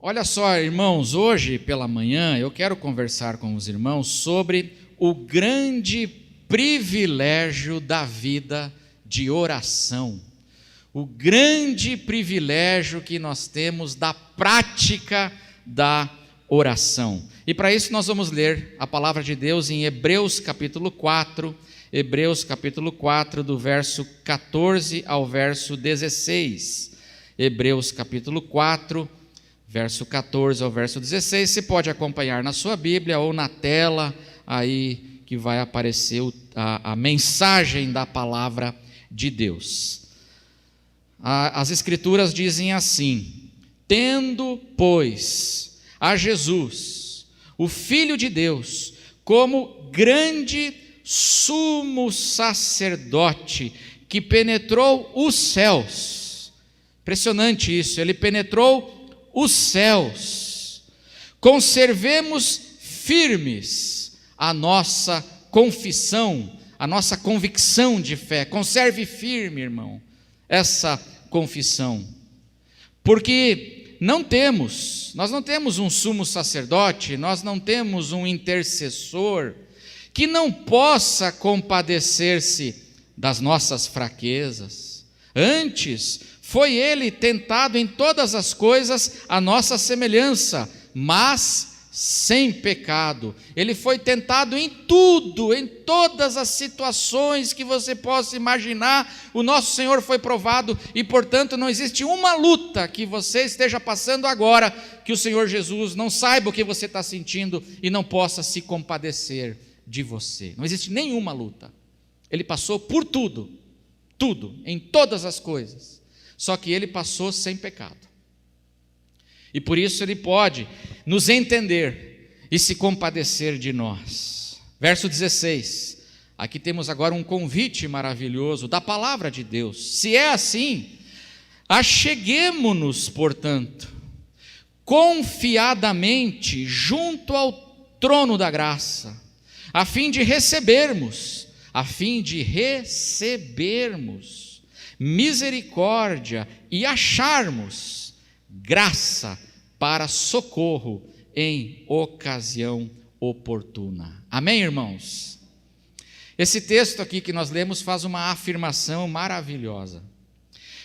Olha só, irmãos, hoje pela manhã eu quero conversar com os irmãos sobre o grande privilégio da vida de oração. O grande privilégio que nós temos da prática da oração. E para isso nós vamos ler a palavra de Deus em Hebreus capítulo 4, do verso 14 ao verso 16. Hebreus capítulo 4, verso 14 ao verso 16, você pode acompanhar na sua Bíblia ou na tela aí que vai aparecer a mensagem da palavra de Deus. As Escrituras dizem assim: tendo, pois, a Jesus, o Filho de Deus, como grande sumo sacerdote que penetrou os céus. Impressionante isso, ele penetrou os céus. Conservemos firmes a nossa confissão, a nossa convicção de fé. Conserve firme, irmão, essa confissão. Porque nós não temos um sumo sacerdote, nós não temos um intercessor que não possa compadecer-se das nossas fraquezas. Antes, foi ele tentado em todas as coisas à nossa semelhança, mas sem pecado. Ele foi tentado em tudo, em todas as situações que você possa imaginar, o nosso Senhor foi provado, e portanto não existe uma luta que você esteja passando agora, que o Senhor Jesus não saiba o que você está sentindo e não possa se compadecer de você. Não existe nenhuma luta. Ele passou por tudo, em todas as coisas. Só que ele passou sem pecado. E por isso ele pode nos entender e se compadecer de nós. Verso 16. Aqui temos agora um convite maravilhoso da palavra de Deus. Se é assim, acheguemo-nos, portanto, confiadamente junto ao trono da graça, a fim de recebermos misericórdia e acharmos graça para socorro em ocasião oportuna. Amém, irmãos? Esse texto aqui que nós lemos faz uma afirmação maravilhosa.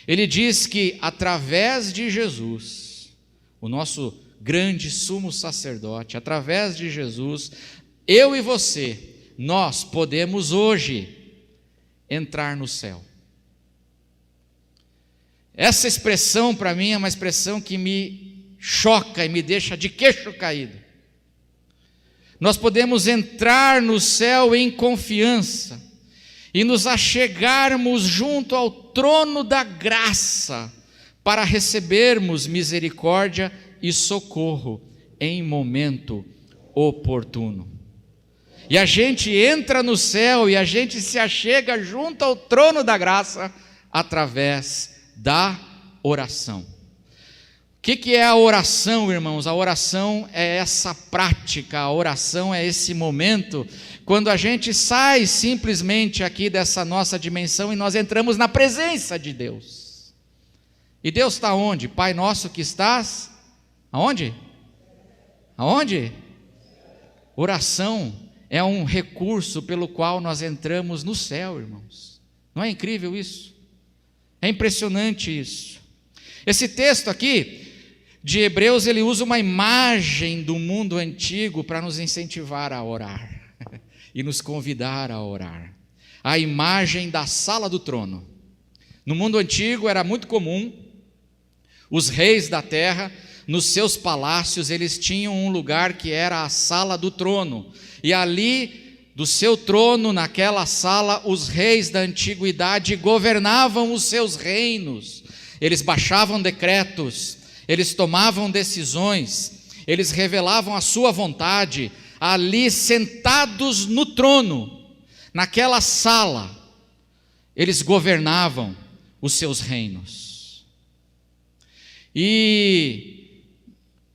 Ele diz que através de Jesus, o nosso grande sumo sacerdote, através de Jesus, eu e você, nós podemos hoje entrar no céu. Essa expressão para mim é uma expressão que me choca e me deixa de queixo caído. Nós podemos entrar no céu em confiança e nos achegarmos junto ao trono da graça para recebermos misericórdia e socorro em momento oportuno. E a gente entra no céu e a gente se achega junto ao trono da graça através da oração. O que é a oração, irmãos? A oração é essa prática, a oração é esse momento quando a gente sai simplesmente aqui dessa nossa dimensão e nós entramos na presença de Deus. E Deus está onde? Pai nosso que estás, aonde? Aonde? Oração é um recurso pelo qual nós entramos no céu, irmãos. Não é incrível isso? É impressionante isso. Esse texto aqui de Hebreus, ele usa uma imagem do mundo antigo para nos incentivar a orar e nos convidar a orar. A imagem da sala do trono. No mundo antigo era muito comum os reis da terra, nos seus palácios, eles tinham um lugar que era a sala do trono. E ali, do seu trono, naquela sala, os reis da antiguidade governavam os seus reinos. Eles baixavam decretos, eles tomavam decisões, eles revelavam a sua vontade, ali sentados no trono, naquela sala, eles governavam os seus reinos. E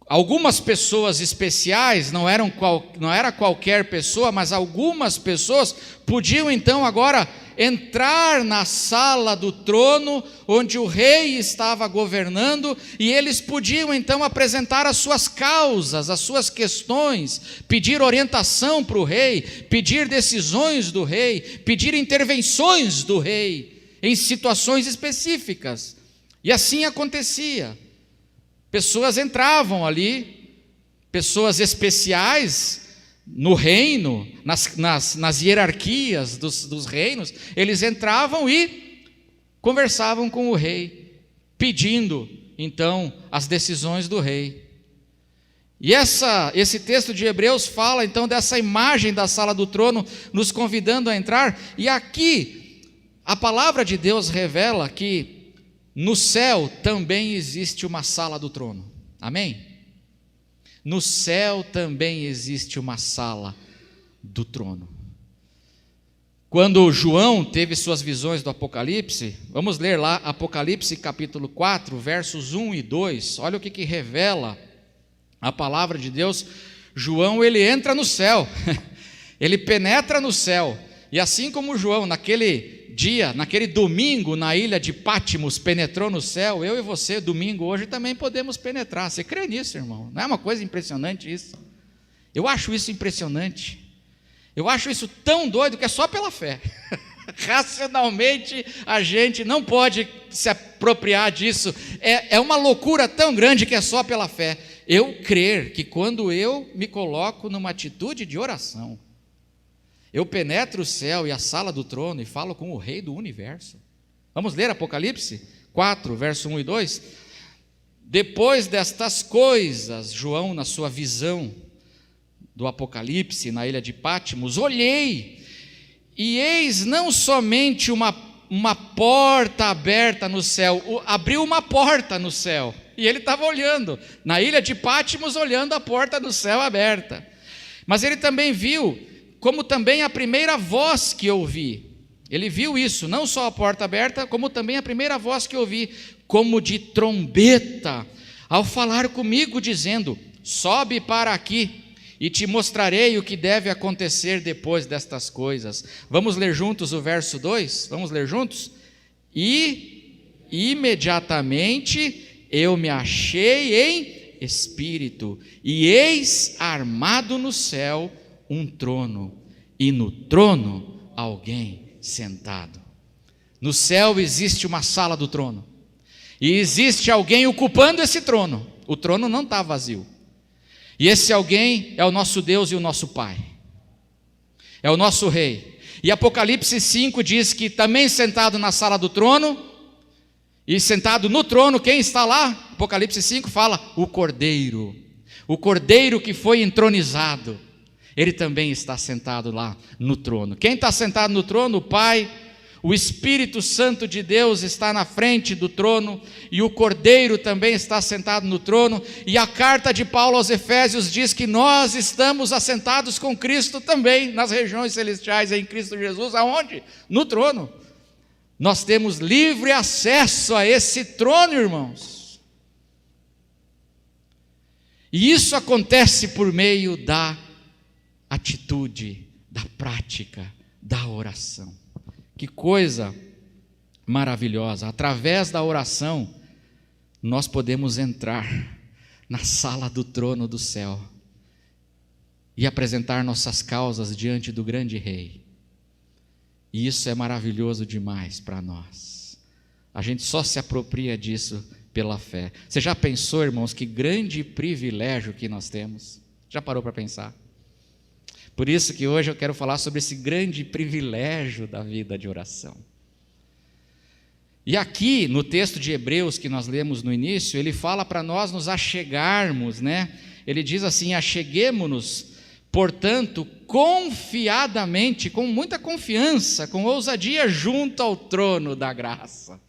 Algumas pessoas especiais, não era qualquer pessoa, mas algumas pessoas podiam então agora entrar na sala do trono, onde o rei estava governando, e eles podiam então apresentar as suas causas, as suas questões, pedir orientação para o rei, pedir decisões do rei, pedir intervenções do rei, em situações específicas. E assim acontecia. Pessoas entravam ali, pessoas especiais no reino, nas hierarquias dos reinos, eles entravam e conversavam com o rei, pedindo então as decisões do rei. E esse texto de Hebreus fala então dessa imagem da sala do trono, nos convidando a entrar, e aqui a palavra de Deus revela que no céu também existe uma sala do trono, amém? No céu também existe uma sala do trono. Quando João teve suas visões do Apocalipse, vamos ler lá Apocalipse capítulo 4, versos 1 e 2, olha o que revela a palavra de Deus. João, ele entra no céu, ele penetra no céu, e assim como João, naquele dia, naquele domingo, na ilha de Pátimos, penetrou no céu, eu e você, domingo, hoje também podemos penetrar. Você crê nisso, irmão? Não é uma coisa impressionante isso? Eu acho isso impressionante. Eu acho isso tão doido que é só pela fé. Racionalmente, a gente não pode se apropriar disso. É uma loucura tão grande que é só pela fé. Eu crer que quando eu me coloco numa atitude de oração, eu penetro o céu e a sala do trono e falo com o rei do universo. Vamos ler Apocalipse 4, verso 1 e 2? Depois destas coisas, João, na sua visão do Apocalipse, na ilha de Pátimos, olhei, e eis não somente uma porta aberta no céu, abriu uma porta no céu, e ele estava olhando, na ilha de Pátimos, olhando a porta do céu aberta. Mas ele também viu, como também a primeira voz que ouvi. Ele viu isso, não só a porta aberta, como também a primeira voz que ouvi, como de trombeta, ao falar comigo, dizendo: sobe para aqui, e te mostrarei o que deve acontecer depois destas coisas. Vamos ler juntos o verso 2? Vamos ler juntos? E imediatamente eu me achei em espírito, e eis armado no céu um trono, e no trono alguém sentado. No céu existe uma sala do trono, e existe alguém ocupando esse trono. O trono não está vazio, e esse alguém é o nosso Deus e o nosso Pai, é o nosso Rei. E Apocalipse 5 diz que também sentado na sala do trono, e sentado no trono, quem está lá? Apocalipse 5 fala: o Cordeiro que foi entronizado, ele também está sentado lá no trono. Quem está sentado no trono? O Pai. O Espírito Santo de Deus está na frente do trono, e o Cordeiro também está sentado no trono. E a carta de Paulo aos Efésios diz que nós estamos assentados com Cristo também nas regiões celestiais em Cristo Jesus. Aonde? No trono. Nós temos livre acesso a esse trono, irmãos. E isso acontece por meio da atitude, da prática, da oração. Que coisa maravilhosa! Através da oração, nós podemos entrar na sala do trono do céu e apresentar nossas causas diante do grande Rei. E isso é maravilhoso demais para nós. A gente só se apropria disso pela fé. Você já pensou, irmãos, que grande privilégio que nós temos? Já parou para pensar? Por isso que hoje eu quero falar sobre esse grande privilégio da vida de oração. E aqui, no texto de Hebreus que nós lemos no início, ele fala para nós nos achegarmos, né? Ele diz assim: acheguemo-nos, portanto, confiadamente, com muita confiança, com ousadia, junto ao trono da graça.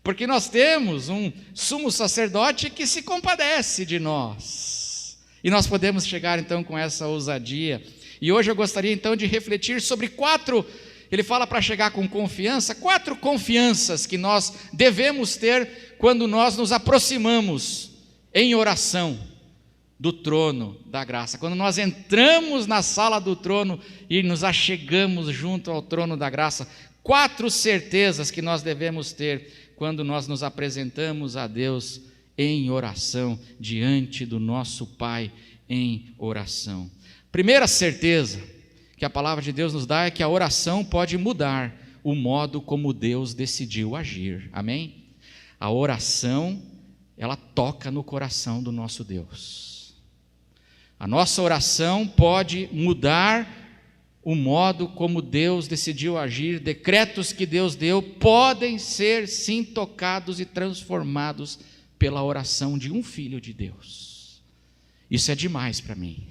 Porque nós temos um sumo sacerdote que se compadece de nós. E nós podemos chegar então com essa ousadia. E hoje eu gostaria então de refletir sobre ele fala para chegar com confiança, 4 confianças que nós devemos ter quando nós nos aproximamos em oração do trono da graça. Quando nós entramos na sala do trono e nos achegamos junto ao trono da graça, 4 certezas que nós devemos ter quando nós nos apresentamos a Deus em oração, diante do nosso Pai em oração. Primeira certeza que a palavra de Deus nos dá é que a oração pode mudar o modo como Deus decidiu agir. Amém? A oração, ela toca no coração do nosso Deus. A nossa oração pode mudar o modo como Deus decidiu agir. Decretos que Deus deu podem ser sim tocados e transformados pela oração de um filho de Deus. Isso é demais para mim.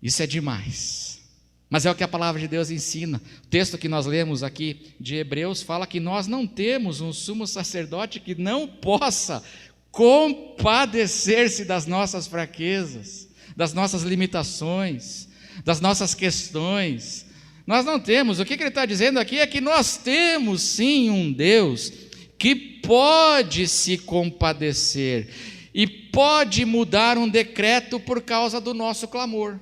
Isso é demais. Mas é o que a palavra de Deus ensina. O texto que nós lemos aqui de Hebreus fala que nós não temos um sumo sacerdote que não possa compadecer-se das nossas fraquezas, das nossas limitações, das nossas questões. Nós não temos. O que ele está dizendo aqui é que nós temos sim um Deus que pode se compadecer e pode mudar um decreto por causa do nosso clamor.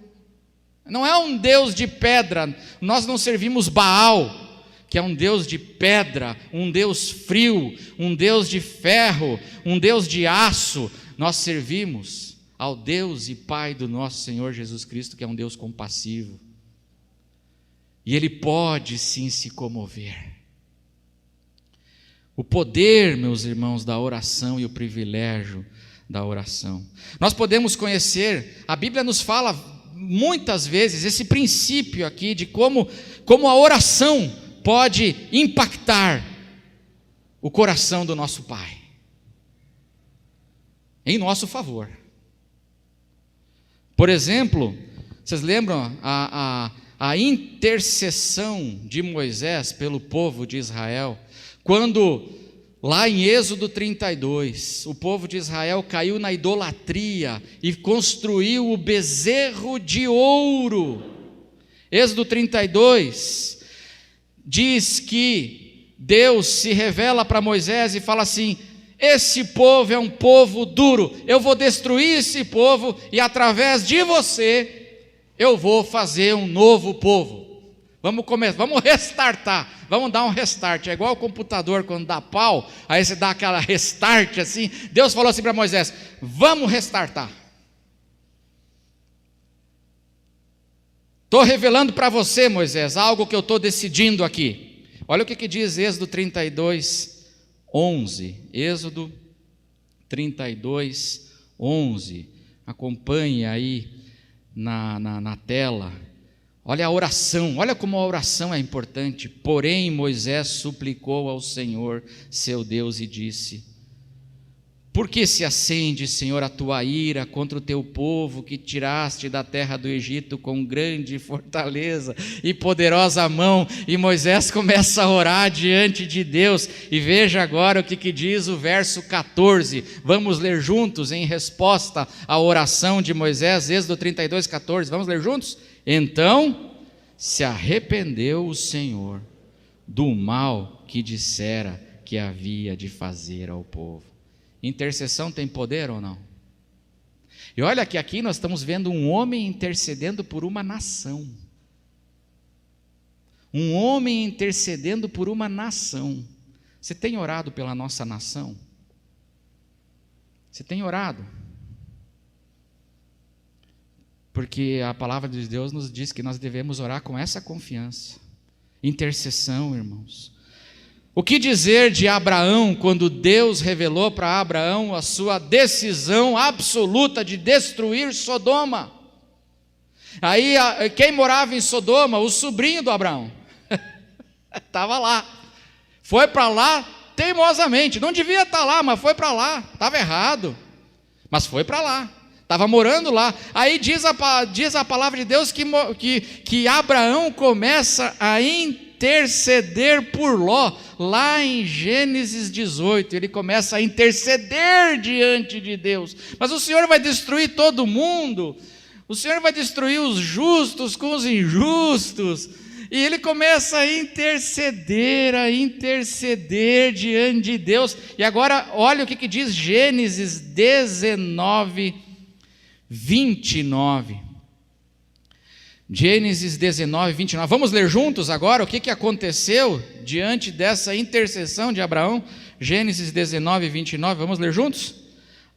Não é um Deus de pedra. Nós não servimos Baal, que é um Deus de pedra, um Deus frio, um Deus de ferro, um Deus de aço. Nós servimos ao Deus e Pai do nosso Senhor Jesus Cristo, que é um Deus compassivo. E Ele pode sim se comover. O poder, meus irmãos, da oração e o privilégio da oração. Nós podemos conhecer, a Bíblia nos fala muitas vezes esse princípio aqui de como a oração pode impactar o coração do nosso Pai em nosso favor. Por exemplo, vocês lembram a intercessão de Moisés pelo povo de Israel, quando lá em Êxodo 32, o povo de Israel caiu na idolatria e construiu o bezerro de ouro. Êxodo 32 diz que Deus se revela para Moisés e fala assim: esse povo é um povo duro, eu vou destruir esse povo e através de você eu vou fazer um novo povo. Vamos restartar, vamos dar um restart. É igual o computador quando dá pau, aí você dá aquela restart assim. Deus falou assim para Moisés: vamos restartar. Estou revelando para você, Moisés, algo que eu estou decidindo aqui. Olha o que diz Êxodo 32, 11. Êxodo 32, 11. Acompanhe aí na tela. Olha a oração, olha como a oração é importante. Porém Moisés suplicou ao Senhor, seu Deus, e disse: por que se acende, Senhor, a tua ira contra o teu povo que tiraste da terra do Egito com grande fortaleza e poderosa mão? E Moisés começa a orar diante de Deus. E veja agora o que diz o verso 14. Vamos ler juntos em resposta à oração de Moisés, Êxodo 32, 14. Vamos ler juntos? Então se arrependeu o Senhor do mal que dissera que havia de fazer ao povo. Intercessão tem poder ou não? E olha que aqui nós estamos vendo um homem intercedendo por uma nação. Um homem intercedendo por uma nação. Você tem orado pela nossa nação? Você tem orado? Porque a palavra de Deus nos diz que nós devemos orar com essa confiança. Intercessão, irmãos. O que dizer de Abraão, quando Deus revelou para Abraão a sua decisão absoluta de destruir Sodoma? Aí, quem morava em Sodoma? O sobrinho do Abraão. Estava lá. Foi para lá teimosamente. Não devia estar lá, mas foi para lá. Estava errado, mas foi para lá. Estava morando lá. Aí diz a palavra de Deus que Abraão começa a interceder por Ló. Lá em Gênesis 18, ele começa a interceder diante de Deus. Mas o Senhor vai destruir todo mundo. O Senhor vai destruir os justos com os injustos. E ele começa a interceder diante de Deus. E agora, olha o que diz Gênesis 19, 29. Gênesis 19, 29. Vamos ler juntos agora o que aconteceu diante dessa intercessão de Abraão? Gênesis 19, 29. Vamos ler juntos?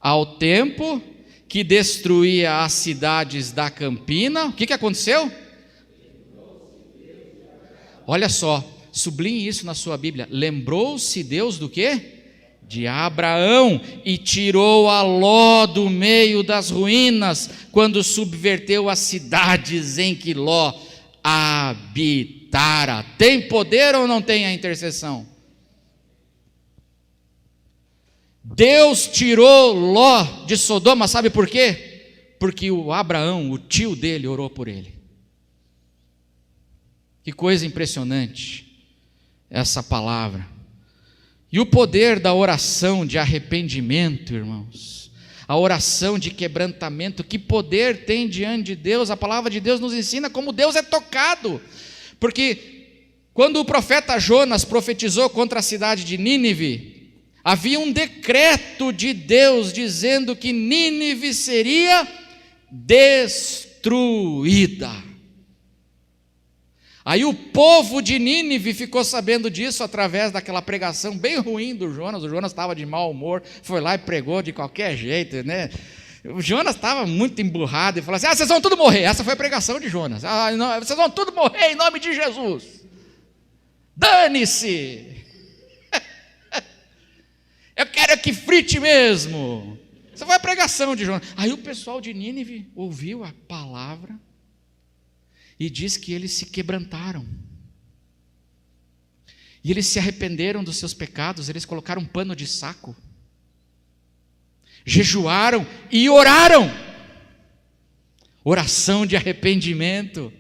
Ao tempo que destruía as cidades da campina, o que aconteceu? Olha só, sublinhe isso na sua Bíblia. Lembrou-se Deus do quê? De Abraão, e tirou a Ló do meio das ruínas, quando subverteu as cidades em que Ló habitara. Tem poder ou não tem a intercessão? Deus tirou Ló de Sodoma, sabe por quê? Porque o Abraão, o tio dele, orou por ele. Que coisa impressionante essa palavra. E o poder da oração de arrependimento, irmãos, a oração de quebrantamento, que poder tem diante de Deus? A palavra de Deus nos ensina como Deus é tocado, porque quando o profeta Jonas profetizou contra a cidade de Nínive, havia um decreto de Deus dizendo que Nínive seria destruída. Aí o povo de Nínive ficou sabendo disso através daquela pregação bem ruim do Jonas. O Jonas estava de mau humor, foi lá e pregou de qualquer jeito, né? O Jonas estava muito emburrado e falou assim: vocês vão tudo morrer. Essa foi a pregação de Jonas. Não, vocês vão tudo morrer em nome de Jesus. Dane-se. Eu quero que frite mesmo. Essa foi a pregação de Jonas. Aí o pessoal de Nínive ouviu a palavra e diz que eles se quebrantaram. E eles se arrependeram dos seus pecados, eles colocaram um pano de saco, jejuaram e oraram. Oração de arrependimento.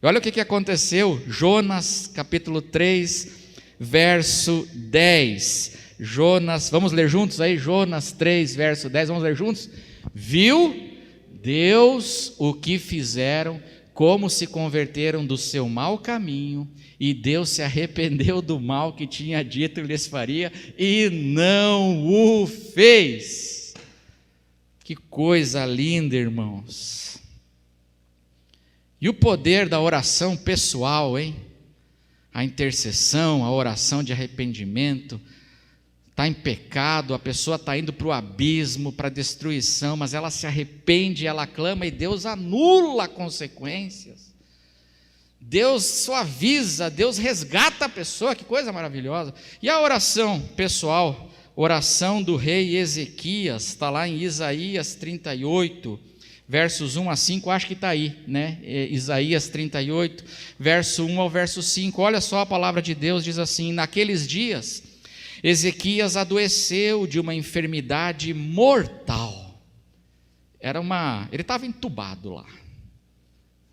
E olha o que aconteceu. Jonas capítulo 3, verso 10. Jonas, vamos ler juntos aí? Jonas 3, verso 10, vamos ler juntos? Viu Deus o que fizeram, como se converteram do seu mau caminho, e Deus se arrependeu do mal que tinha dito que lhes faria, e não o fez. Que coisa linda, irmãos. E o poder da oração pessoal, hein? A intercessão, a oração de arrependimento. Está em pecado, a pessoa está indo para o abismo, para a destruição, mas ela se arrepende, ela clama e Deus anula consequências. Deus suaviza, Deus resgata a pessoa, que coisa maravilhosa. E a oração pessoal, oração do rei Ezequias, está lá em Isaías 38, versos 1 a 5, acho que está aí, né? Isaías 38, verso 1 ao verso 5, olha só a palavra de Deus, diz assim: naqueles dias, Ezequias adoeceu de uma enfermidade mortal. Ele estava entubado lá,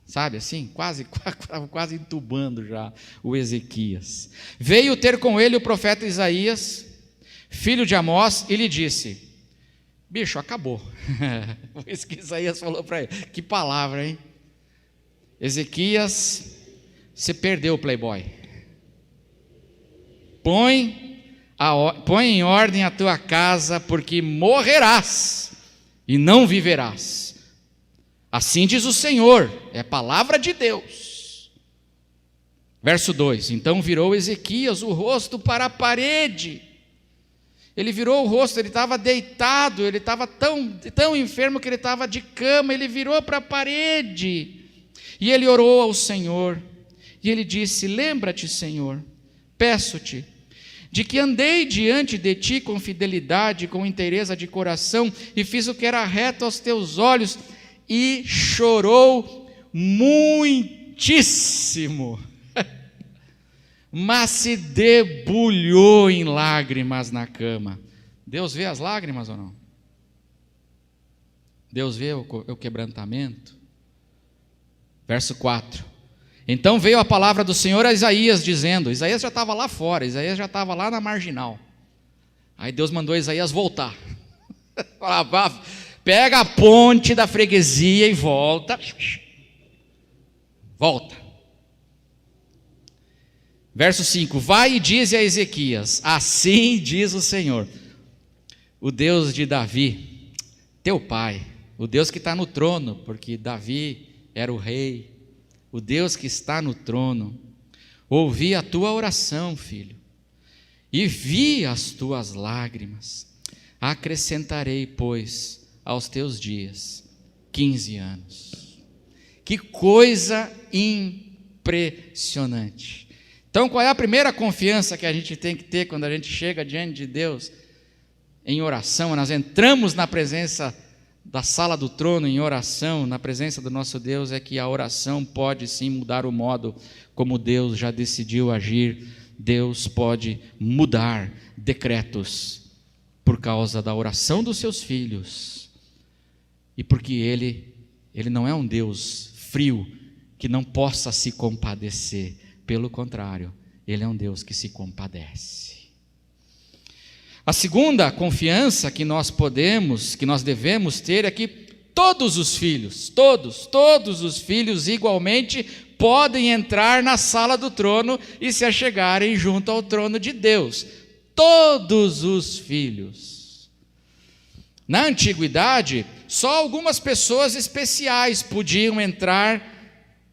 sabe assim, quase entubando já o Ezequias. Veio ter com ele o profeta Isaías, filho de Amós, e lhe disse: bicho, acabou. Isso que Isaías falou para ele. Que palavra, hein? Ezequias, você perdeu o playboy. Põe em ordem a tua casa, porque morrerás e não viverás. Assim diz o Senhor, é a palavra de Deus. Verso 2: então virou Ezequias o rosto para a parede. Ele virou o rosto, ele estava deitado, ele estava tão enfermo que ele estava de cama, ele virou para a parede. E ele orou ao Senhor, e ele disse: lembra-te, Senhor, peço-te, de que andei diante de ti com fidelidade, com inteireza de coração, e fiz o que era reto aos teus olhos, e chorou muitíssimo, mas se debulhou em lágrimas na cama. Deus vê as lágrimas ou não? Deus vê o quebrantamento? Verso 4: então veio a palavra do Senhor a Isaías, dizendo, Isaías já estava lá fora, Isaías já estava lá na marginal. Aí Deus mandou Isaías voltar. Pega a ponte da freguesia e volta. Volta. Verso 5: vai e dize a Ezequias, assim diz o Senhor, o Deus de Davi, teu pai, o Deus que está no trono, porque Davi era o rei, o Deus que está no trono, ouvi a tua oração, filho, e vi as tuas lágrimas. Acrescentarei, pois, aos teus dias 15 anos. Que coisa impressionante. Então, qual é a primeira confiança que a gente tem que ter quando a gente chega diante de Deus em oração? Nós entramos na presença da sala do trono em oração, na presença do nosso Deus, é que a oração pode sim mudar o modo como Deus já decidiu agir. Deus pode mudar decretos por causa da oração dos seus filhos, e porque Ele não é um Deus frio que não possa se compadecer. Pelo contrário, Ele é um Deus que se compadece. A segunda confiança que nós devemos ter é que todos os filhos, todos os filhos igualmente podem entrar na sala do trono e se achegarem junto ao trono de Deus. Todos os filhos. Na antiguidade, só algumas pessoas especiais podiam entrar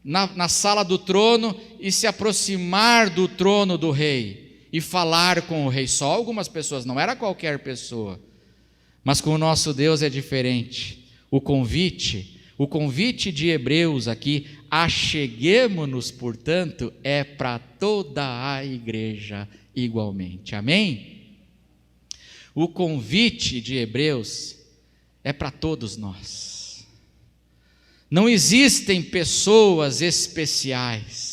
na sala do trono e se aproximar do trono do rei e falar com o rei. Só algumas pessoas, não era qualquer pessoa. Mas com o nosso Deus é diferente. O convite de Hebreus aqui, acheguemo-nos, portanto, é para toda a igreja igualmente. Amém? O convite de Hebreus é para todos nós. Não existem pessoas especiais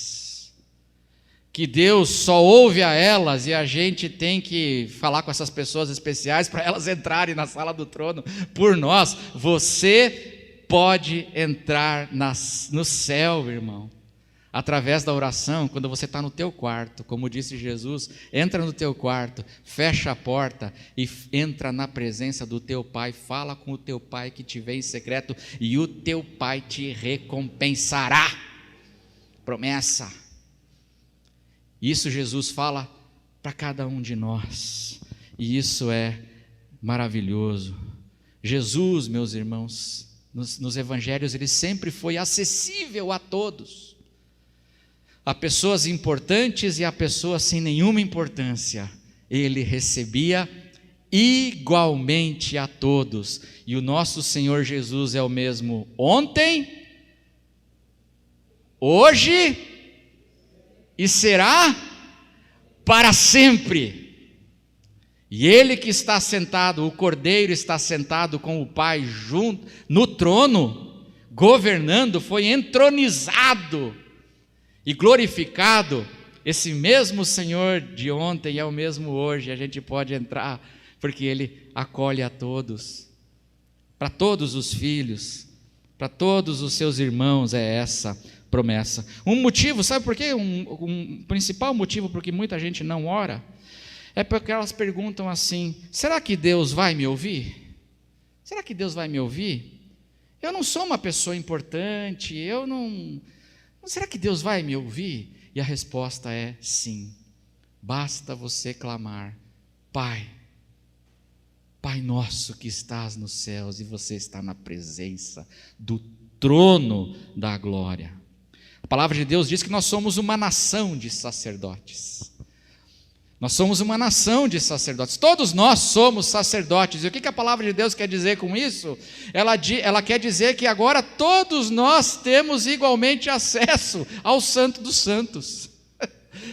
que Deus só ouve a elas e a gente tem que falar com essas pessoas especiais para elas entrarem na sala do trono por nós. Você pode entrar no céu, irmão, através da oração. Quando você está no teu quarto, como disse Jesus, entra no teu quarto, fecha a porta e entra na presença do teu Pai, fala com o teu Pai que te vê em secreto e o teu Pai te recompensará. Promessa. Isso Jesus fala para cada um de nós, e isso é maravilhoso. Jesus, meus irmãos, nos evangelhos, ele sempre foi acessível a todos, a pessoas importantes e a pessoas sem nenhuma importância. Ele recebia igualmente a todos, e o nosso Senhor Jesus é o mesmo ontem, hoje e será para sempre. E Ele que está sentado, o Cordeiro está sentado com o Pai junto no trono, governando, foi entronizado e glorificado. Esse mesmo Senhor de ontem é o mesmo hoje. A gente pode entrar porque Ele acolhe a todos, para todos os filhos, para todos os seus irmãos. É essa promessa. Um motivo, sabe por quê? Um principal motivo por que muita gente não ora é porque elas perguntam assim: será que Deus vai me ouvir? Será que Deus vai me ouvir? Eu não sou uma pessoa importante, será que Deus vai me ouvir? E a resposta é sim. Basta você clamar: Pai nosso que estás nos céus, e você está na presença do trono da glória. A palavra de Deus diz que nós somos uma nação de sacerdotes. Nós somos uma nação de sacerdotes. Todos nós somos sacerdotes. E o que a palavra de Deus quer dizer com isso? Ela quer dizer que agora todos nós temos igualmente acesso ao Santo dos Santos.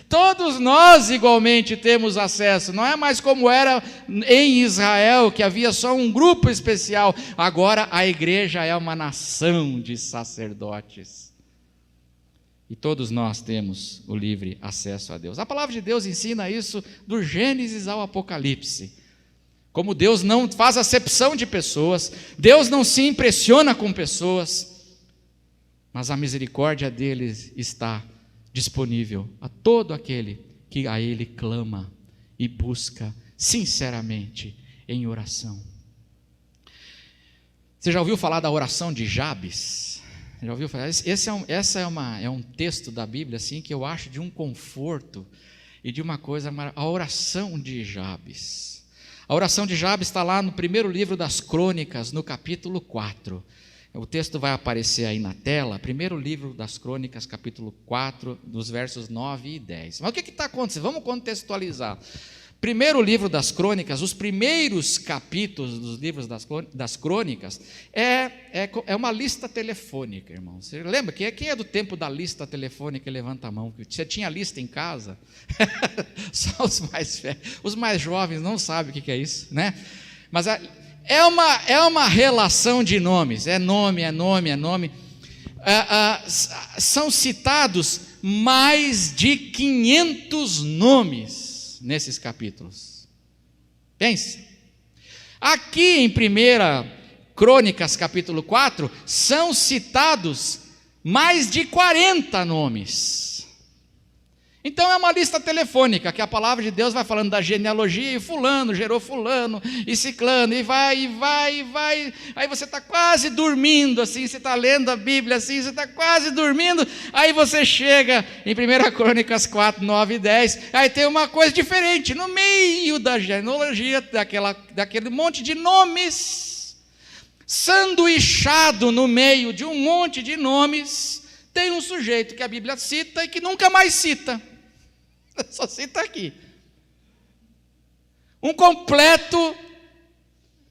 Todos nós igualmente temos acesso. Não é mais como era em Israel, que havia só um grupo especial. Agora a igreja é uma nação de sacerdotes. E todos nós temos o livre acesso a Deus. A palavra de Deus ensina isso do Gênesis ao Apocalipse. Como Deus não faz acepção de pessoas, Deus não se impressiona com pessoas, mas a misericórdia dele está disponível a todo aquele que a Ele clama e busca sinceramente em oração. Você já ouviu falar da oração de Jabes? Já ouviu falar? É um texto da Bíblia assim, que eu acho de um conforto e de uma coisa maravilhosa. A oração de Jabes. A oração de Jabes está lá no primeiro livro das Crônicas, no capítulo 4. O texto vai aparecer aí na tela, primeiro livro das Crônicas, capítulo 4, dos versos 9 e 10. Mas o que está acontecendo? Vamos contextualizar. Primeiro livro das Crônicas, os primeiros capítulos dos livros das Crônicas, é uma lista telefônica, irmão. Você lembra? Quem é do tempo da lista telefônica? Levanta a mão. Você tinha lista em casa? Só os mais velhos. Os mais jovens não sabem o que é isso, né? Mas é uma relação de nomes. É nome. São citados mais de 500 nomes nesses capítulos. Pense. Aqui em 1 Crônicas, capítulo 4, são citados mais de 40 nomes. Então é uma lista telefônica, que a palavra de Deus vai falando da genealogia, e fulano gerou fulano, e ciclano, e vai. Aí você está quase dormindo, assim, você está lendo a Bíblia, assim, você está quase dormindo, aí você chega em 1 Crônicas 4, 9 e 10, aí tem uma coisa diferente, no meio da genealogia, daquele monte de nomes, sanduichado no meio de um monte de nomes, tem um sujeito que a Bíblia cita e que nunca mais cita. Só cita aqui. Um completo,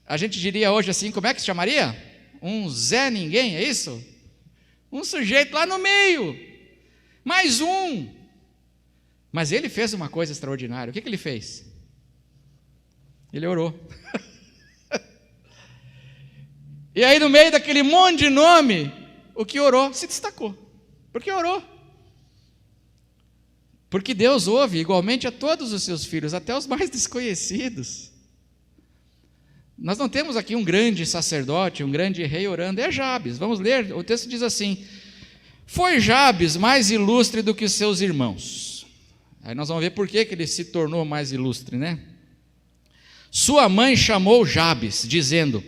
a gente diria hoje assim, como é que se chamaria? Um Zé Ninguém, é isso? Um sujeito lá no meio. Mais um. Mas ele fez uma coisa extraordinária. O que ele fez? Ele orou. E aí no meio daquele monte de nome, o que orou se destacou. Porque orou. Porque Deus ouve igualmente a todos os seus filhos, até os mais desconhecidos. Nós não temos aqui um grande sacerdote, um grande rei orando, é Jabes. Vamos ler, o texto diz assim: foi Jabes mais ilustre do que seus irmãos. Aí nós vamos ver por que ele se tornou mais ilustre, né? Sua mãe chamou Jabes, dizendo: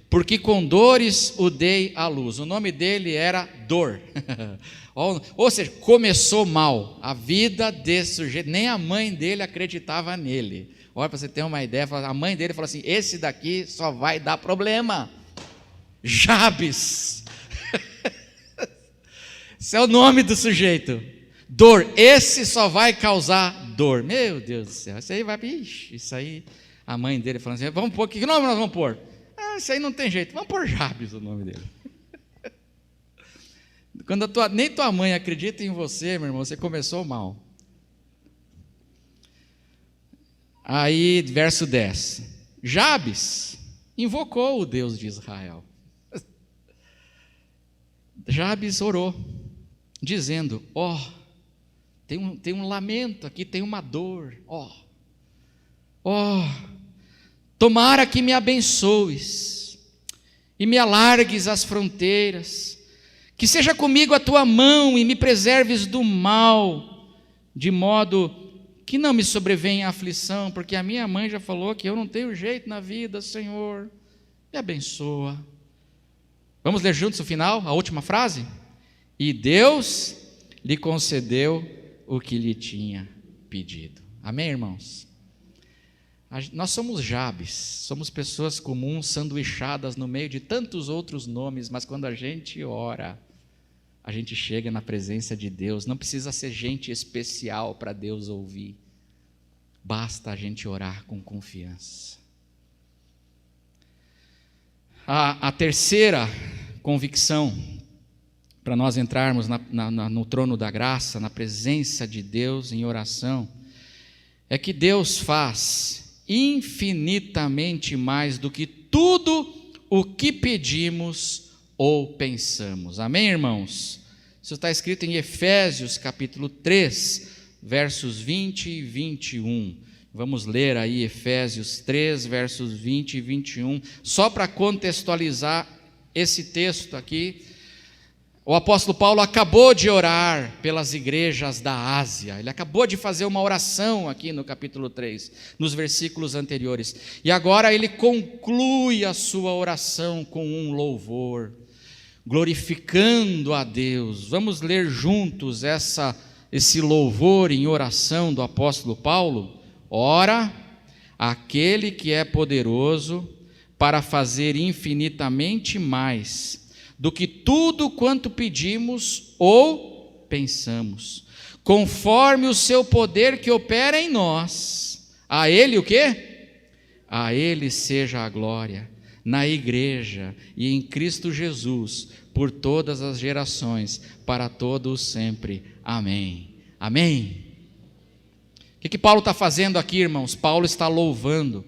porque com dores o dei à luz. O nome dele era Dor. Ou seja, começou mal. A vida desse sujeito, nem a mãe dele acreditava nele. Olha, para você ter uma ideia, a mãe dele falou assim: esse daqui só vai dar problema. Jabes. Esse é o nome do sujeito. Dor. Esse só vai causar dor. Meu Deus do céu. Isso aí vai... Ixi, isso aí... A mãe dele falando assim: vamos pôr, que nome nós vamos pôr? Isso aí não tem jeito, vamos pôr Jabes, o nome dele. Quando nem tua mãe acredita em você, meu irmão, você começou mal. Aí, verso 10. Jabes invocou o Deus de Israel. Jabes orou, dizendo: tem um lamento aqui, tem uma dor. Tomara que me abençoes e me alargues as fronteiras, que seja comigo a tua mão e me preserves do mal, de modo que não me sobrevenha a aflição, porque a minha mãe já falou que eu não tenho jeito na vida, Senhor, me abençoa. Vamos ler juntos o final, a última frase? E Deus lhe concedeu o que lhe tinha pedido. Amém, irmãos? Nós somos Jabes, somos pessoas comuns, sanduichadas no meio de tantos outros nomes, mas quando a gente ora, a gente chega na presença de Deus. Não precisa ser gente especial para Deus ouvir, basta a gente orar com confiança. A terceira convicção, para nós entrarmos no trono da graça, na presença de Deus em oração, é que Deus faz infinitamente mais do que tudo o que pedimos ou pensamos. Amém, irmãos? Isso está escrito em Efésios capítulo 3, versos 20 e 21. Vamos ler aí Efésios 3, versos 20 e 21, só para contextualizar esse texto aqui. O apóstolo Paulo acabou de orar pelas igrejas da Ásia, ele acabou de fazer uma oração aqui no capítulo 3, nos versículos anteriores, e agora ele conclui a sua oração com um louvor, glorificando a Deus. Vamos ler juntos esse louvor em oração do apóstolo Paulo? Ora, aquele que é poderoso para fazer infinitamente mais do que tudo quanto pedimos ou pensamos, conforme o seu poder que opera em nós. A Ele o quê? A Ele seja a glória, na igreja e em Cristo Jesus, por todas as gerações, para todos sempre. Amém. Amém. O que Paulo está fazendo aqui, irmãos? Paulo está louvando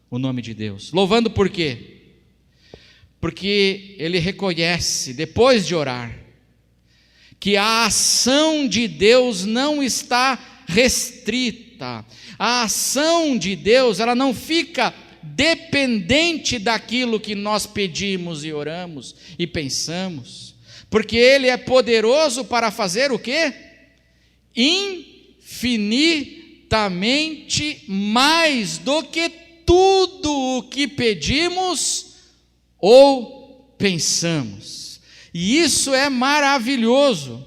o nome de Deus. Louvando por quê? Porque ele reconhece, depois de orar, que a ação de Deus não está restrita. A ação de Deus, ela não fica dependente daquilo que nós pedimos e oramos e pensamos, porque Ele é poderoso para fazer o quê? Infinitamente mais do que tudo o que pedimos ou pensamos. E isso é maravilhoso.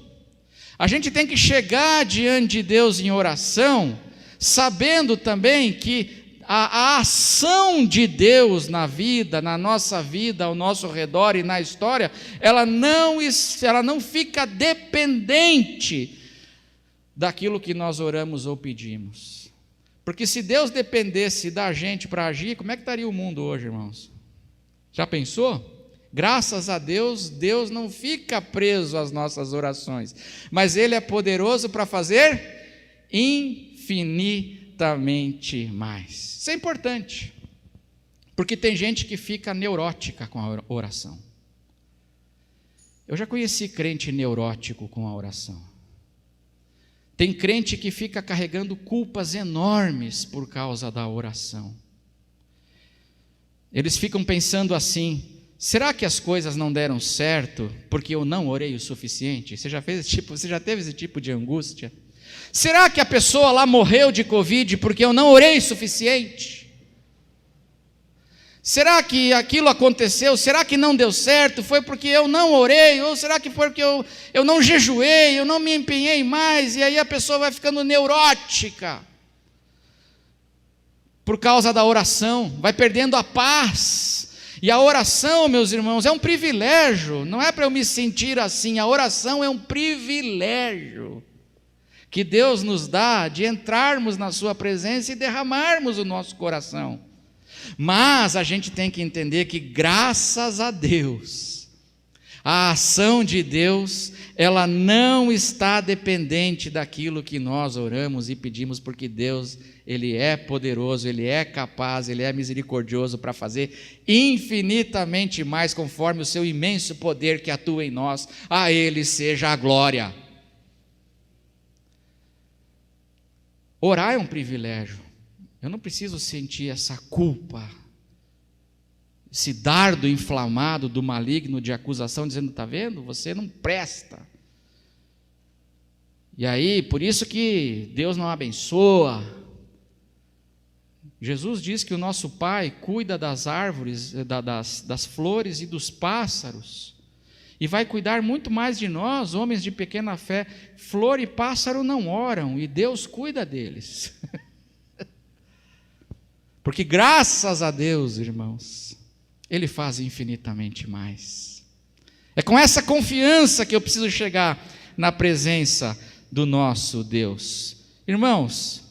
A gente tem que chegar diante de Deus em oração, sabendo também que a ação de Deus na vida, na nossa vida, ao nosso redor e na história, ela não fica dependente daquilo que nós oramos ou pedimos. Porque se Deus dependesse da gente para agir, como é que estaria o mundo hoje, irmãos? Já pensou? Graças a Deus, Deus não fica preso às nossas orações, mas Ele é poderoso para fazer infinitamente mais. Isso é importante, porque tem gente que fica neurótica com a oração. Eu já conheci crente neurótico com a oração. Tem crente que fica carregando culpas enormes por causa da oração. Eles ficam pensando assim: será que as coisas não deram certo porque eu não orei o suficiente? Você já teve esse tipo de angústia? Será que a pessoa lá morreu de Covid porque eu não orei o suficiente? Será que aquilo aconteceu? Será que não deu certo? Foi porque eu não orei? Ou será que foi porque eu não jejuei, eu não me empenhei mais? E aí a pessoa vai ficando neurótica por causa da oração, vai perdendo a paz. E a oração, meus irmãos, é um privilégio, não é para eu me sentir assim, a oração é um privilégio que Deus nos dá de entrarmos na sua presença e derramarmos o nosso coração. Mas a gente tem que entender que, graças a Deus, a ação de Deus, ela não está dependente daquilo que nós oramos e pedimos, porque Deus, Ele é poderoso, Ele é capaz, Ele é misericordioso para fazer infinitamente mais, conforme o seu imenso poder que atua em nós. A Ele seja a glória. Orar é um privilégio. Eu não preciso sentir essa culpa, esse dardo inflamado do maligno de acusação, dizendo: está vendo? Você não presta. E aí, por isso que Deus não abençoa. Jesus diz que o nosso Pai cuida das árvores, das flores e dos pássaros, e vai cuidar muito mais de nós, homens de pequena fé. Flor e pássaro não oram, e Deus cuida deles. Porque graças a Deus, irmãos, Ele faz infinitamente mais. É com essa confiança que eu preciso chegar na presença do nosso Deus. Irmãos,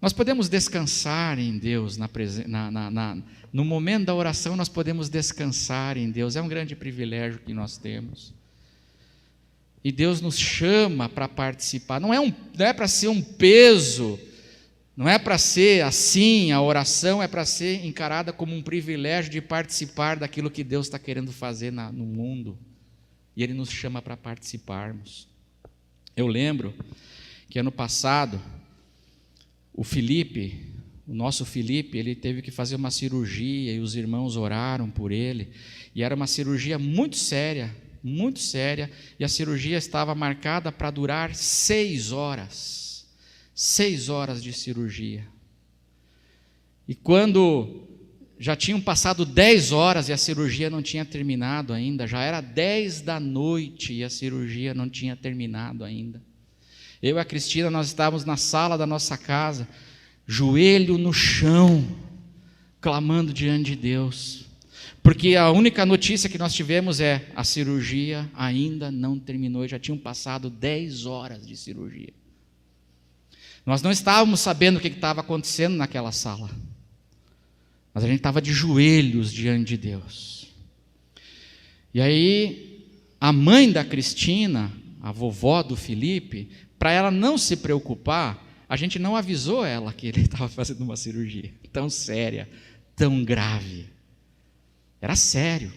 nós podemos descansar em Deus, no momento da oração nós podemos descansar em Deus, é um grande privilégio que nós temos. E Deus nos chama para participar, não é para ser um peso, não é para ser assim, a oração é para ser encarada como um privilégio de participar daquilo que Deus está querendo fazer no mundo, e Ele nos chama para participarmos. Eu lembro que ano passado, o nosso Felipe, ele teve que fazer uma cirurgia, e os irmãos oraram por ele, e era uma cirurgia muito séria, e a cirurgia estava marcada para durar 6 horas. 6 horas de cirurgia. E quando já tinham passado 10 horas e a cirurgia não tinha terminado ainda, já era 10 da noite e a cirurgia não tinha terminado ainda. Eu e a Cristina, nós estávamos na sala da nossa casa, joelho no chão, clamando diante de Deus, porque a única notícia que nós tivemos é: a cirurgia ainda não terminou, já tinham passado 10 horas de cirurgia. Nós não estávamos sabendo o que estava acontecendo naquela sala, mas a gente estava de joelhos diante de Deus. E aí, a mãe da Cristina, a vovó do Felipe, para ela não se preocupar, a gente não avisou ela que ele estava fazendo uma cirurgia tão séria, tão grave. Era sério.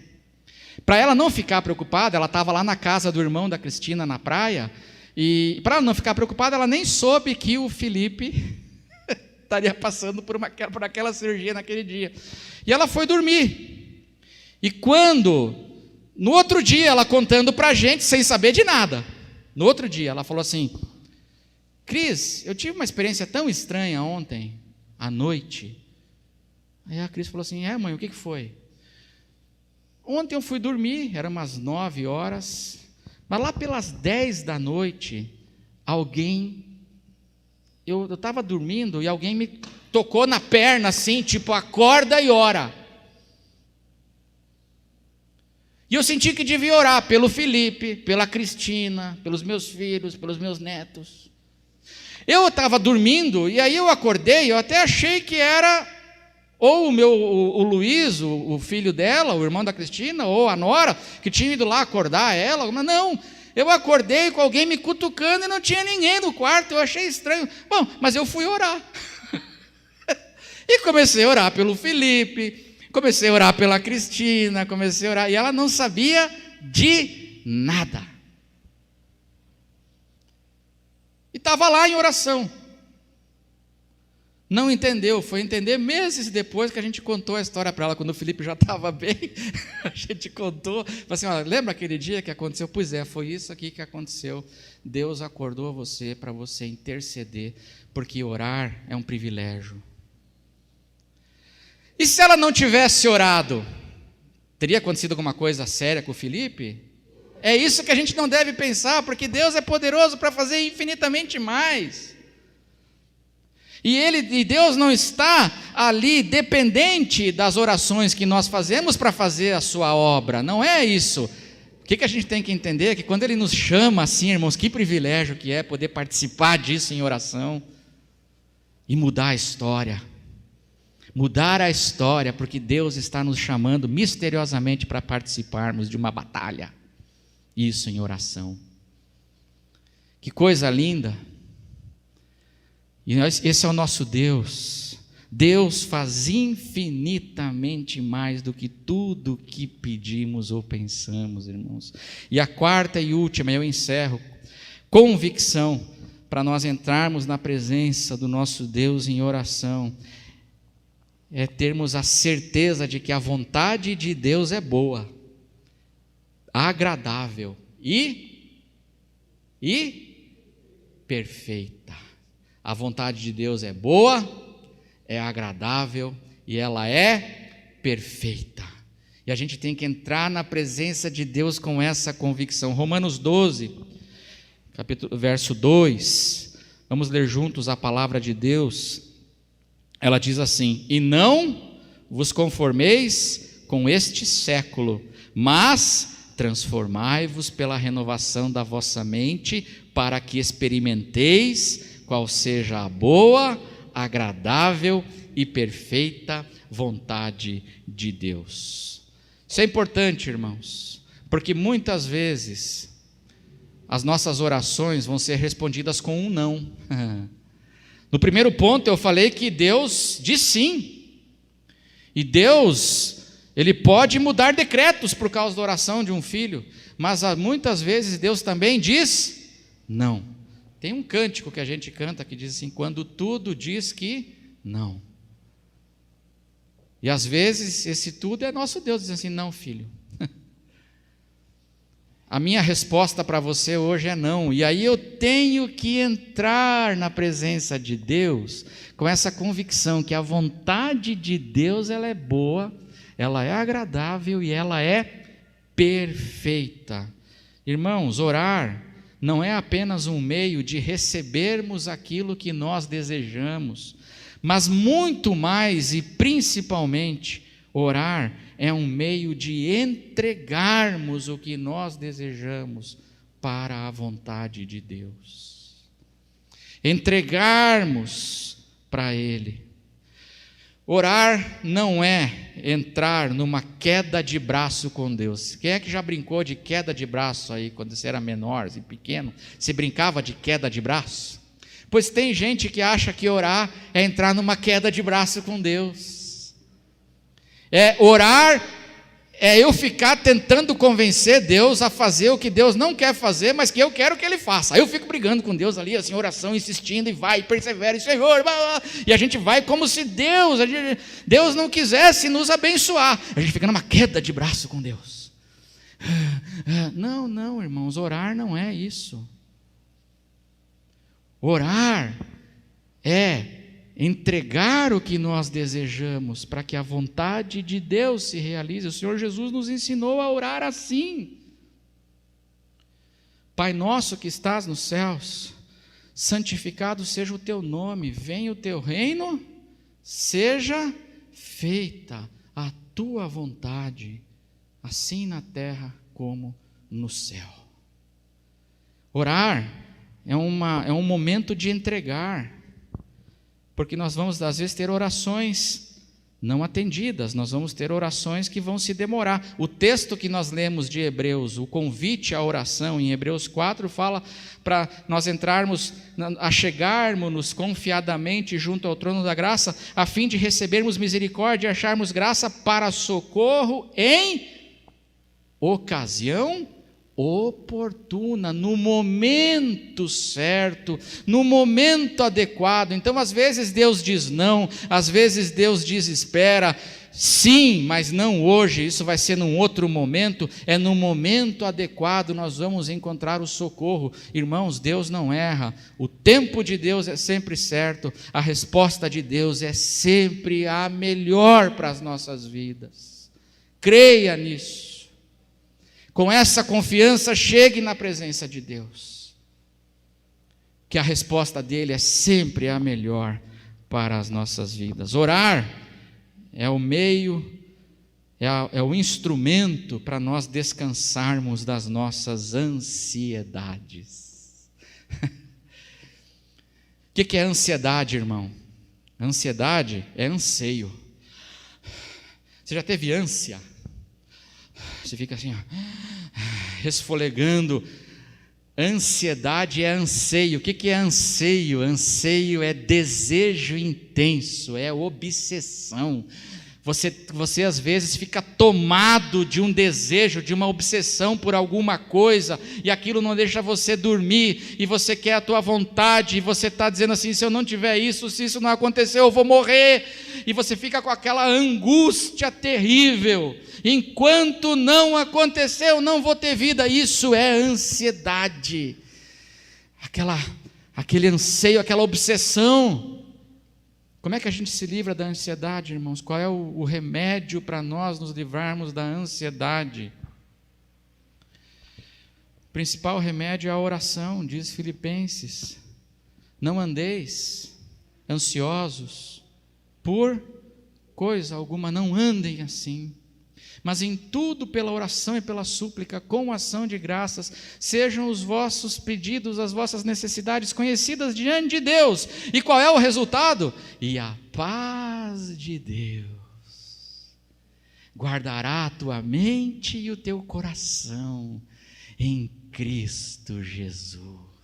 Para ela não ficar preocupada, ela estava lá na casa do irmão da Cristina, na praia, e para ela não ficar preocupada, ela nem soube que o Felipe estaria passando por aquela cirurgia naquele dia. E ela foi dormir. E quando, no outro dia, ela contando para a gente, sem saber de nada, no outro dia, ela falou assim: Cris, eu tive uma experiência tão estranha ontem, à noite. Aí a Cris falou assim: mãe, o que foi? Ontem eu fui dormir, eram umas 9 horas, mas lá pelas 10 da noite, eu estava dormindo e alguém me tocou na perna assim, tipo, acorda e ora. E eu senti que devia orar pelo Felipe, pela Cristina, pelos meus filhos, pelos meus netos. Eu estava dormindo e aí eu acordei, eu até achei que era ou o Luiz, o filho dela, o irmão da Cristina, ou a nora, que tinha ido lá acordar ela, mas não, eu acordei com alguém me cutucando e não tinha ninguém no quarto, eu achei estranho. Bom, mas eu fui orar. E comecei a orar pelo Felipe, comecei a orar pela Cristina, comecei a orar, e ela não sabia de nada. E estava lá em oração. Não entendeu, foi entender meses depois que a gente contou a história para ela, quando o Felipe já estava bem, a gente contou, falou assim: olha, lembra aquele dia que aconteceu? Pois é, foi isso aqui que aconteceu. Deus acordou você para você interceder, porque orar é um privilégio. E se ela não tivesse orado, teria acontecido alguma coisa séria com o Felipe? É isso que a gente não deve pensar, porque Deus é poderoso para fazer infinitamente mais. E Deus não está ali dependente das orações que nós fazemos para fazer a sua obra, não é isso. O que a gente tem que entender é que quando Ele nos chama assim, irmãos, que privilégio que é poder participar disso em oração e mudar a história. Mudar a história, porque Deus está nos chamando misteriosamente para participarmos de uma batalha. Isso em oração. Que coisa linda! E esse é o nosso Deus. Deus faz infinitamente mais do que tudo que pedimos ou pensamos, irmãos. E a quarta e última, eu encerro, convicção, para nós entrarmos na presença do nosso Deus em oração, é termos a certeza de que a vontade de Deus é boa, agradável e perfeita. A vontade de Deus é boa, é agradável e ela é perfeita. E a gente tem que entrar na presença de Deus com essa convicção. Romanos 12, verso 2, vamos ler juntos a palavra de Deus. Ela diz assim: e não vos conformeis com este século, mas transformai-vos pela renovação da vossa mente, para que experimenteis qual seja a boa, agradável e perfeita vontade de Deus. Isso é importante, irmãos, porque muitas vezes as nossas orações vão ser respondidas com um não. No primeiro ponto eu falei que Deus diz sim, e Deus, Ele pode mudar decretos por causa da oração de um filho, mas muitas vezes Deus também diz não. Tem um cântico que a gente canta que diz assim: quando tudo diz que não. E às vezes esse tudo é nosso Deus dizendo assim: não, filho. A minha resposta para você hoje é não. E aí eu tenho que entrar na presença de Deus com essa convicção que a vontade de Deus ela é boa, ela é agradável e ela é perfeita. Irmãos, orar não é apenas um meio de recebermos aquilo que nós desejamos, mas muito mais e principalmente, orar é um meio de entregarmos o que nós desejamos para a vontade de Deus. Entregarmos para Ele. Orar não é entrar numa queda de braço com Deus. Quem é que já brincou de queda de braço aí, quando você era menor e pequeno? Você brincava de queda de braço? Pois tem gente que acha que orar é entrar numa queda de braço com Deus. Orar é eu ficar tentando convencer Deus a fazer o que Deus não quer fazer, mas que eu quero que Ele faça. Aí eu fico brigando com Deus ali, assim, oração, insistindo, e vai, persevera, Senhor, e a gente vai como se Deus não quisesse nos abençoar. A gente fica numa queda de braço com Deus. Não, irmãos, orar não é isso. Orar é entregar o que nós desejamos para que a vontade de Deus se realize. O Senhor Jesus nos ensinou a orar assim: Pai nosso que estás nos céus, santificado seja o teu nome, venha o teu reino, seja feita a tua vontade, assim na terra como no céu. Orar é um momento de entregar, porque nós vamos às vezes ter orações não atendidas, nós vamos ter orações que vão se demorar. O texto que nós lemos de Hebreus, o convite à oração em Hebreus 4, fala para nós entrarmos, achegarmos-nos confiadamente junto ao trono da graça, a fim de recebermos misericórdia e acharmos graça para socorro em ocasião oportuna, no momento certo, no momento adequado. Então, às vezes Deus diz não, às vezes Deus diz espera, sim, mas não hoje, isso vai ser num outro momento. É no momento adequado nós vamos encontrar o socorro. Irmãos, Deus não erra, o tempo de Deus é sempre certo, a resposta de Deus é sempre a melhor para as nossas vidas. Creia nisso. Com essa confiança, chegue na presença de Deus, que a resposta dele é sempre a melhor para as nossas vidas. Orar é o meio, é o instrumento para nós descansarmos das nossas ansiedades. O que é ansiedade, irmão? Ansiedade é anseio. Você já teve ânsia? Você fica assim, resfolegando. Ansiedade é anseio. O que é anseio? Anseio é desejo intenso, é obsessão. Você às vezes fica tomado de um desejo, de uma obsessão por alguma coisa, e aquilo não deixa você dormir, e você quer a tua vontade, e você está dizendo assim: se eu não tiver isso, se isso não acontecer, eu vou morrer. E você fica com aquela angústia terrível. Enquanto não acontecer, eu não vou ter vida. Isso é ansiedade. Aquele anseio, aquela obsessão. Como é que a gente se livra da ansiedade, irmãos? Qual é o remédio para nós nos livrarmos da ansiedade? O principal remédio é a oração, diz Filipenses. Não andeis ansiosos por coisa alguma, não andem assim. Mas em tudo pela oração e pela súplica, com ação de graças, sejam os vossos pedidos, as vossas necessidades conhecidas diante de Deus. E qual é o resultado? E a paz de Deus guardará a tua mente e o teu coração em Cristo Jesus.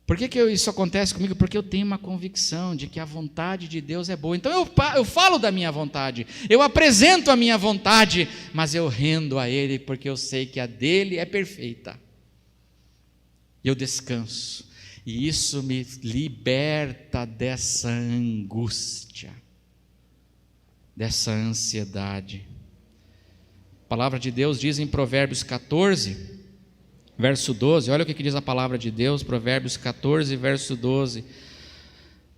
Por que isso acontece comigo? Porque eu tenho uma convicção de que a vontade de Deus é boa. Então eu falo da minha vontade, eu apresento a minha vontade, mas eu rendo a Ele, porque eu sei que a dele é perfeita. Eu descanso, e isso me liberta dessa angústia, dessa ansiedade. palavra de Deus diz em Provérbios 14, verso 12, olha o que diz a palavra de Deus, Provérbios 14, verso 12: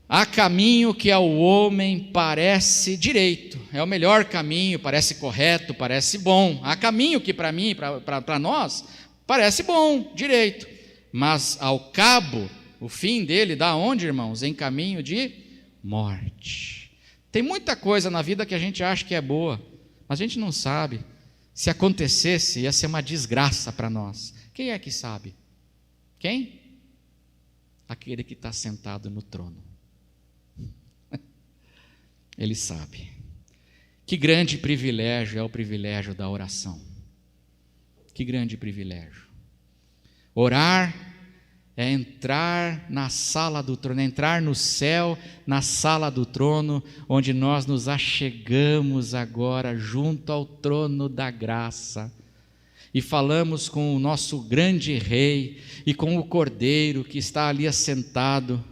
há caminho que ao homem parece direito, é o melhor caminho, parece correto, parece bom. Há caminho que para mim, para nós, parece bom, direito, mas ao cabo, o fim dele dá onde, irmãos? Em caminho de morte. Tem muita coisa na vida que a gente acha que é boa, mas a gente não sabe. Se acontecesse, ia ser uma desgraça para nós. Quem é que sabe? Quem? Aquele que está sentado no trono. Ele sabe. Que grande privilégio é o privilégio da oração. Que grande privilégio. Orar é entrar na sala do trono, entrar no céu, na sala do trono, onde nós nos achegamos agora junto ao trono da graça e falamos com o nosso grande rei e com o cordeiro que está ali assentado.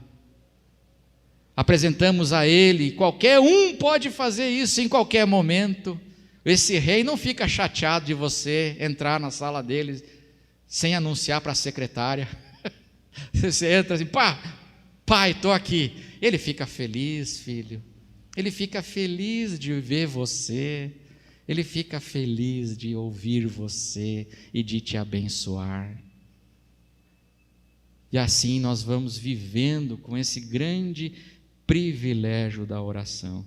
Apresentamos a ele, qualquer um pode fazer isso em qualquer momento. Esse rei não fica chateado de você entrar na sala dele sem anunciar para a secretária. Você entra assim, pai, estou aqui. Ele fica feliz, filho. Ele fica feliz de ver você. Ele fica feliz de ouvir você e de te abençoar. E assim nós vamos vivendo com esse grande privilégio da oração.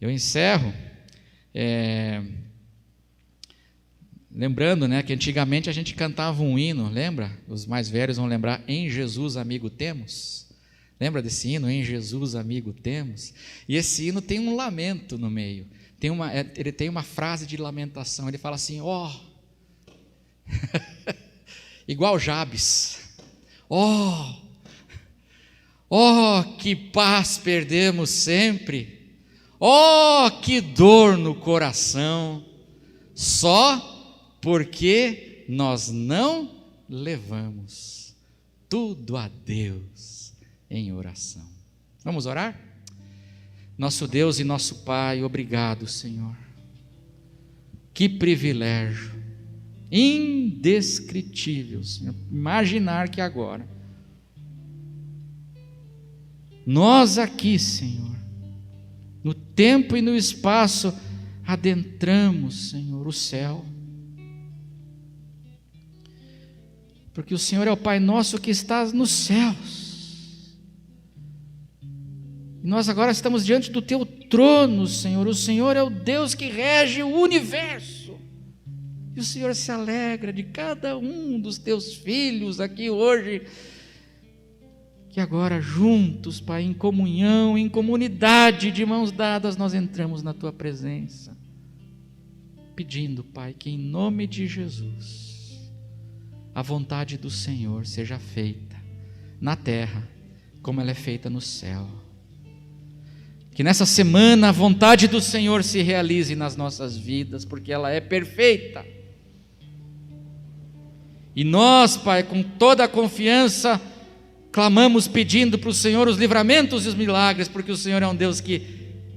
Eu encerro lembrando, que antigamente a gente cantava um hino, lembra? Os mais velhos vão lembrar, em Jesus amigo temos. Lembra desse hino, em Jesus amigo temos? E esse hino tem um lamento no meio, ele tem uma frase de lamentação, ele fala assim, igual Jabes, que paz perdemos sempre, que dor no coração, só porque nós não levamos tudo a Deus em oração. Vamos orar? Nosso Deus e nosso Pai, obrigado, Senhor. Que privilégio indescritível, Senhor, imaginar que agora nós aqui, Senhor, no tempo e no espaço, adentramos, Senhor, o céu. Porque o Senhor é o Pai nosso que está nos céus. E nós agora estamos diante do Teu trono, Senhor. O Senhor é o Deus que rege o universo. E o Senhor se alegra de cada um dos Teus filhos aqui hoje, que agora juntos, Pai, em comunhão, em comunidade, de mãos dadas, nós entramos na Tua presença, pedindo, Pai, que em nome de Jesus, a vontade do Senhor seja feita na terra, como ela é feita no céu. Que nessa semana a vontade do Senhor se realize nas nossas vidas, porque ela é perfeita. E nós, Pai, com toda a confiança, clamamos pedindo para o Senhor os livramentos e os milagres, porque o Senhor é um Deus que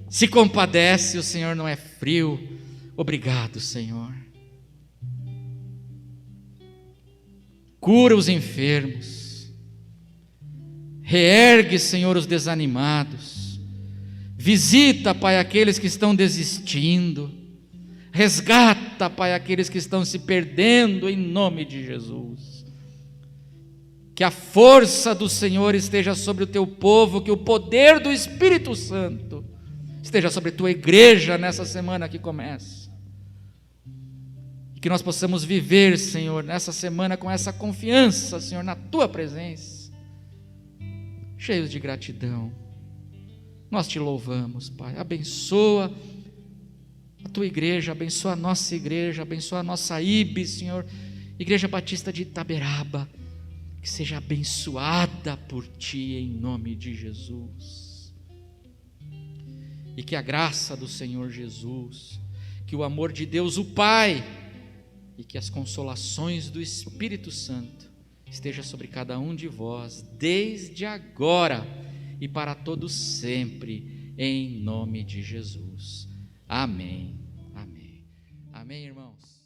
se compadece, o Senhor não é frio. Obrigado, Senhor. Cura os enfermos, reergue, Senhor, os desanimados, visita, Pai, aqueles que estão desistindo, resgata, Pai, aqueles que estão se perdendo, em nome de Jesus. Que a força do Senhor esteja sobre o Teu povo, que o poder do Espírito Santo esteja sobre a Tua igreja nessa semana que começa. Que nós possamos viver, Senhor, nessa semana com essa confiança, Senhor, na Tua presença, cheios de gratidão. Nós Te louvamos, Pai. Abençoa a Tua igreja, abençoa a nossa igreja, abençoa a nossa IB, Senhor, Igreja Batista de Itaberaba, que seja abençoada por Ti, em nome de Jesus. E que a graça do Senhor Jesus, que o amor de Deus, o Pai, e que as consolações do Espírito Santo esteja sobre cada um de vós, desde agora e para todos sempre, em nome de Jesus. Amém. Amém. Amém. Amém, irmãos?